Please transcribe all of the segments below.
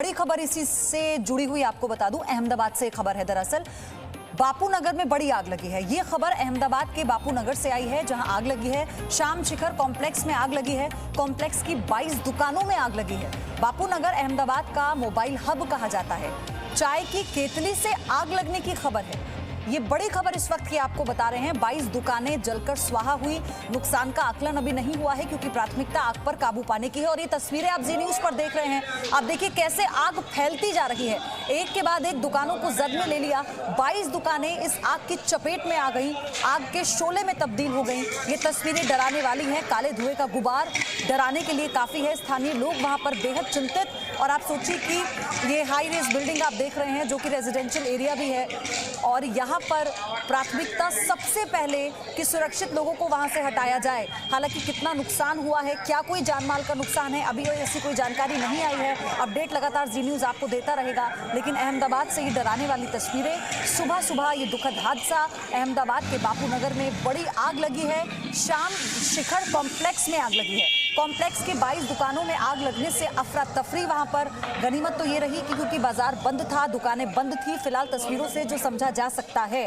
बड़ी खबर इसी से जुड़ी हुई आपको बता दूं, अहमदाबाद से खबर है। दरअसल बापू नगर में बड़ी आग लगी है। ये खबर अहमदाबाद के बापू नगर से आई है, जहां आग लगी है श्याम शिखर कॉम्प्लेक्स में आग लगी है। कॉम्प्लेक्स की 22 दुकानों में आग लगी है। बापू नगर अहमदाबाद का मोबाइल हब कहा जाता है। चाय की केतली से आग लगने की खबर है। ये बड़ी खबर इस वक्त की आपको बता रहे हैं। 22 दुकानें जलकर स्वाहा हुई। नुकसान का आकलन अभी नहीं हुआ है क्योंकि प्राथमिकता आग पर काबू पाने की है। और ये तस्वीरें आप जी न्यूज पर देख रहे हैं। आप देखिए कैसे आग फैलती जा रही है। एक के बाद एक दुकानों को जद में ले लिया। 22 दुकानें इस आग की चपेट में आ गई, आग के शोले में तब्दील हो गई। ये तस्वीरें डराने वाली हैं। काले धुएं का गुबार डराने के लिए काफी है। स्थानीय लोग वहां पर बेहद चिंतित। और आप सोचिए कि ये हाई रेज बिल्डिंग आप देख रहे हैं जो कि रेजिडेंशियल एरिया भी है, और यहाँ पर प्राथमिकता सबसे पहले कि सुरक्षित लोगों को वहां से हटाया जाए। हालांकि कितना नुकसान हुआ है, क्या कोई जानमाल का नुकसान है, अभी ऐसी कोई जानकारी नहीं आई है। अपडेट लगातार जी न्यूज आपको देता रहेगा। लेकिन अहमदाबाद से ये डराने वाली तस्वीरें, सुबह सुबह ये दुखद हादसा। अहमदाबाद के बापू नगर में बड़ी आग लगी है। श्याम शिखर कॉम्प्लेक्स में आग लगी है। कॉम्प्लेक्स के 22 दुकानों में आग लगने से अफरा तफरी वहां पर। गनीमत तो ये रही कि क्योंकि बाजार बंद था, दुकानें बंद थी। फिलहाल तस्वीरों से जो समझा जा सकता है,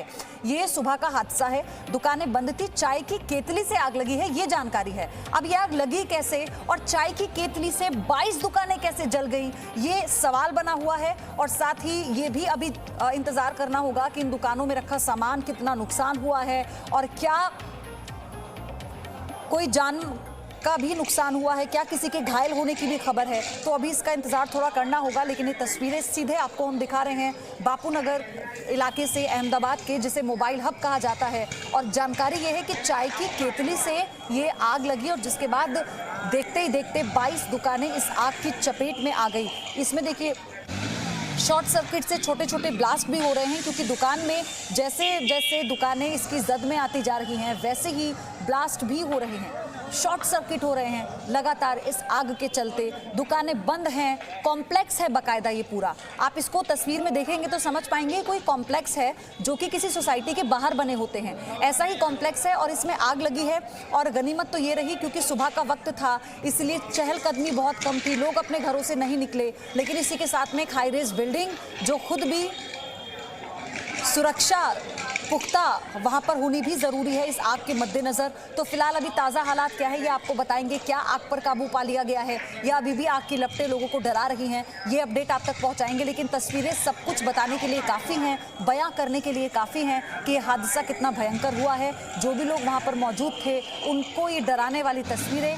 ये सुबह का हादसा है। दुकानें बंद थी, चाय की केतली से आग लगी है, ये जानकारी है। अब ये आग लगी कैसे और चाय की केतली से 22 दुकानें कैसे जल गई, ये सवाल बना हुआ है। और साथ ही ये भी अभी इंतजार करना होगा कि इन दुकानों में रखा सामान कितना नुकसान हुआ है और क्या कोई जान का भी नुकसान हुआ है, क्या किसी के घायल होने की भी खबर है। तो अभी इसका इंतजार थोड़ा करना होगा। लेकिन ये तस्वीरें सीधे आपको हम दिखा रहे हैं बापू नगर इलाके से, अहमदाबाद के, जिसे मोबाइल हब कहा जाता है। और जानकारी ये है कि चाय की केतली से ये आग लगी और जिसके बाद देखते ही देखते 22 दुकानें इस आग की चपेट में आ गई। इसमें देखिए शॉर्ट सर्किट से छोटे छोटे ब्लास्ट भी हो रहे हैं, क्योंकि दुकान में जैसे जैसे दुकानें इसकी जद में आती जा रही हैं वैसे ही ब्लास्ट भी हो रहे हैं, शॉर्ट सर्किट हो रहे हैं लगातार इस आग के चलते। दुकानें बंद हैं, कॉम्प्लेक्स है बाकायदा ये पूरा। आप इसको तस्वीर में देखेंगे तो समझ पाएंगे कोई कॉम्प्लेक्स है जो कि किसी सोसाइटी के बाहर बने होते हैं, ऐसा ही कॉम्प्लेक्स है और इसमें आग लगी है। और गनीमत तो ये रही क्योंकि सुबह का वक्त था, इसलिए चहलकदमी बहुत कम थी, लोग अपने घरों से नहीं निकले। लेकिन इसी के साथ में एक हाई रेज बिल्डिंग जो खुद भी सुरक्षा पुख्ता वहां पर होनी भी जरूरी है इस आग के मद्देनजर। तो फिलहाल अभी ताज़ा हालात क्या है ये आपको बताएंगे। क्या आग पर काबू पा लिया गया है या अभी भी आग की लपटें लोगों को डरा रही हैं, ये अपडेट आप तक पहुंचाएंगे। लेकिन तस्वीरें सब कुछ बताने के लिए काफ़ी हैं, बयां करने के लिए काफ़ी हैं कि ये हादसा कितना भयंकर हुआ है। जो भी लोग वहाँ पर मौजूद थे उनको ये डराने वाली तस्वीरें।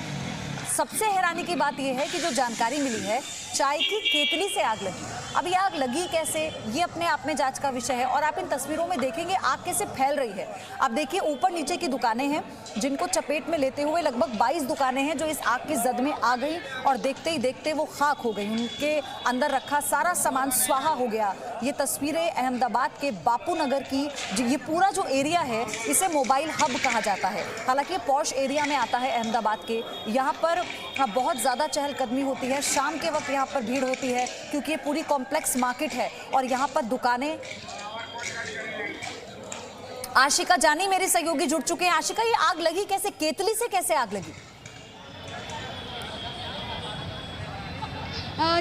सबसे हैरानी की बात यह है कि जो जानकारी मिली है, चाय की केतली से आग लगी। अब ये आग लगी कैसे, ये अपने आप में जांच का विषय है। और आप इन तस्वीरों में देखेंगे आग कैसे फैल रही है। आप देखिए ऊपर नीचे की दुकानें हैं जिनको चपेट में लेते हुए लगभग 22 दुकानें हैं जो इस आग की जद में आ गई और देखते ही देखते वो खाक हो गई। उनके अंदर रखा सारा सामान स्वाहा हो गया। ये तस्वीरें अहमदाबाद के बापू नगर की, ये पूरा जो एरिया है इसे मोबाइल हब कहा जाता है। हालांकि ये पॉश एरिया में आता है अहमदाबाद के। यहाँ पर बहुत ज़्यादा चहलकदमी होती है, शाम के वक्त यहाँ पर भीड़ होती है क्योंकि ये पूरी कॉम्प्लेक्स मार्केट है और यहाँ पर दुकानें। आशिका जानी मेरे सहयोगी जुड़ चुके हैं। आशिका, ये आग लगी कैसे, केतली से कैसे आग लगी?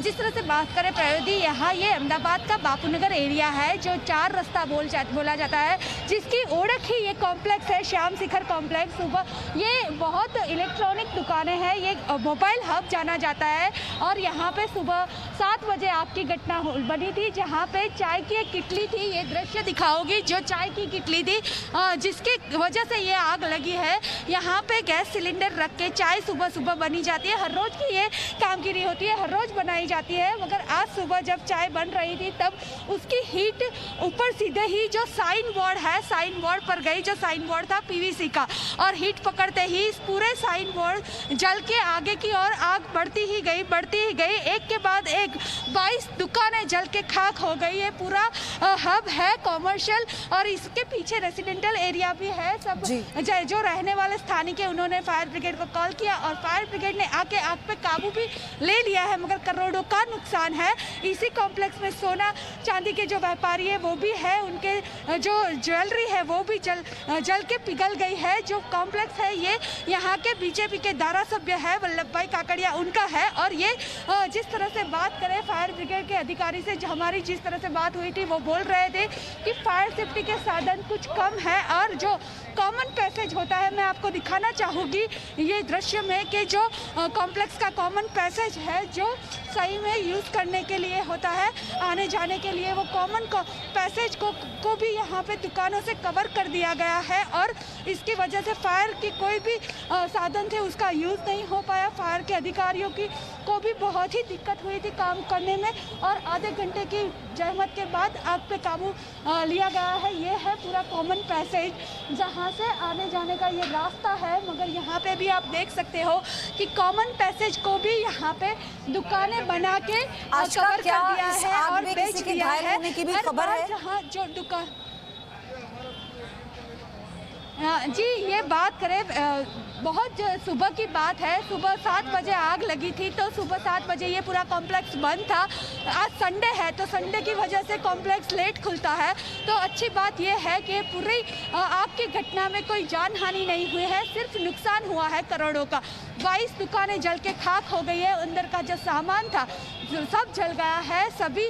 जिस तरह से बात करें प्रयोदी, यहाँ ये अहमदाबाद का बापू नगर एरिया है जो 4 रास्ता बोला जाता है, जिसकी ओळख ही ये कॉम्प्लेक्स है, श्याम शिखर कॉम्प्लेक्स। सुबह ये बहुत इलेक्ट्रॉनिक दुकानें हैं, ये मोबाइल हब जाना जाता है। और यहाँ पे सुबह 7 बजे आग की घटना बनी थी, जहाँ पे चाय की एक किटली थी। ये दृश्य दिखाओगी जो चाय की किटली थी, जिसकी वजह से ये आग लगी है। यहाँ पे गैस सिलेंडर रख के चाय सुबह सुबह बनी जाती है। हर रोज़ की ये कामगिरी होती है, हर रोज़ बनाई जाती है। मगर आज सुबह जब चाय बन रही थी तब उसकी हीट ऊपर सीधे ही जो साइन बोर्ड है, साइन बोर्ड पर गई, जो साइन बोर्ड था पीवीसी का, और हीट पकड़ते ही इस पूरे साइन बोर्ड जल के आगे की ओर आग बढ़ती ही गई। एक के बाद एक 22 दुकानें जल के खाक हो गई। ये पूरा हब है कॉमर्शियल और इसके पीछे रेसिडेंशियल एरिया भी है। सब जो रहने वाले स्थानीय के, उन्होंने फायर ब्रिगेड को कॉल किया और फायर ब्रिगेड ने आके आग पे काबू भी ले लिया है। मगर करोड़ों का नुकसान है। इसी कॉम्प्लेक्स में सोना चांदी के जो व्यापारी है वो भी है, उनके जो ज्वेलरी है वो भी जल के पिघल गई है। जो कॉम्प्लेक्स है ये यहाँ के बीजेपी के धारासभ्य है वल्लभ भाई काकड़िया उनका है। और ये जिस तरह से बात करें फायर ब्रिगेड के अधिकारी से, हमारी जिस तरह से बात हुई थी वो बोल रहे थे कि फायर सेफ्टी के साधन कुछ कम है और जो कॉमन पैसेज होता है, मैं आपको दिखाना चाहूँगी ये दृश्य में कि जो कॉम्प्लेक्स का कॉमन पैसेज है जो सही में यूज़ करने के लिए होता है, आने जाने के लिए, वो कॉमन पैसेज को भी यहाँ पे दुकानों से कवर कर दिया गया है। और इसकी वजह से फायर की कोई भी साधन थे उसका यूज़ नहीं हो पाया। फायर के अधिकारियों को भी बहुत ही दिक्कत हुई थी काम करने में और आधे घंटे की जहमत के बाद आग पे काबू लिया गया है। ये है पूरा कॉमन पैसेज जहाँ से आने जाने का ये रास्ता है। मगर यहाँ पे भी आप देख सकते हो कि कॉमन पैसेज को भी यहाँ पे दुकानें बना के कवर कर दिया है और बेच दिया है। भी खबर है जहाँ जो दुकान जी, ये बात करें बहुत सुबह की बात है, सुबह 7 बजे आग लगी थी तो सुबह 7 बजे ये पूरा कॉम्प्लेक्स बंद था। आज संडे है तो संडे की वजह से कॉम्प्लेक्स लेट खुलता है। तो अच्छी बात ये है कि पूरी आग की घटना में कोई जान हानि नहीं हुई है, सिर्फ नुकसान हुआ है करोड़ों का। 22 दुकानें जल के खाक हो गई है, अंदर का जो सामान था सब जल गया है, सभी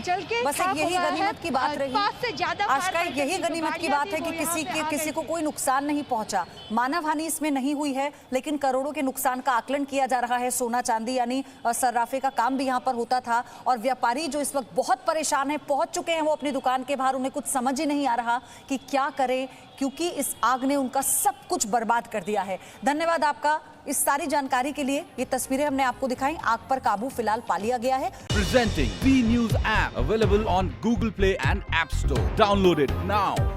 जल के बस यही गनीमत की बात रही। 5 से ज्यादा आशका, यही गनीमत की बात है कि किसी को कोई नुकसान नहीं पहुंचा, मानव हानि इसमें नहीं हुई है, लेकिन करोड़ों के नुकसान का आकलन किया जा रहा है। सोना चांदी यानी सर्राफे का काम भी यहाँ पर होता था और व्यापारी जो इस वक्त बहुत परेशान है, पहुंच चुके हैं वो अपनी दुकान के बाहर, उन्हें कुछ समझ ही नहीं आ रहा कि क्या करें, क्योंकि इस आग ने उनका सब कुछ बर्बाद कर दिया है। धन्यवाद आपका इस सारी जानकारी के लिए। ये तस्वीरें हमने आपको दिखाई। आग पर काबू फिलहाल पा लिया गया है। Presenting B News app available on Google Play and App Store. Download it now.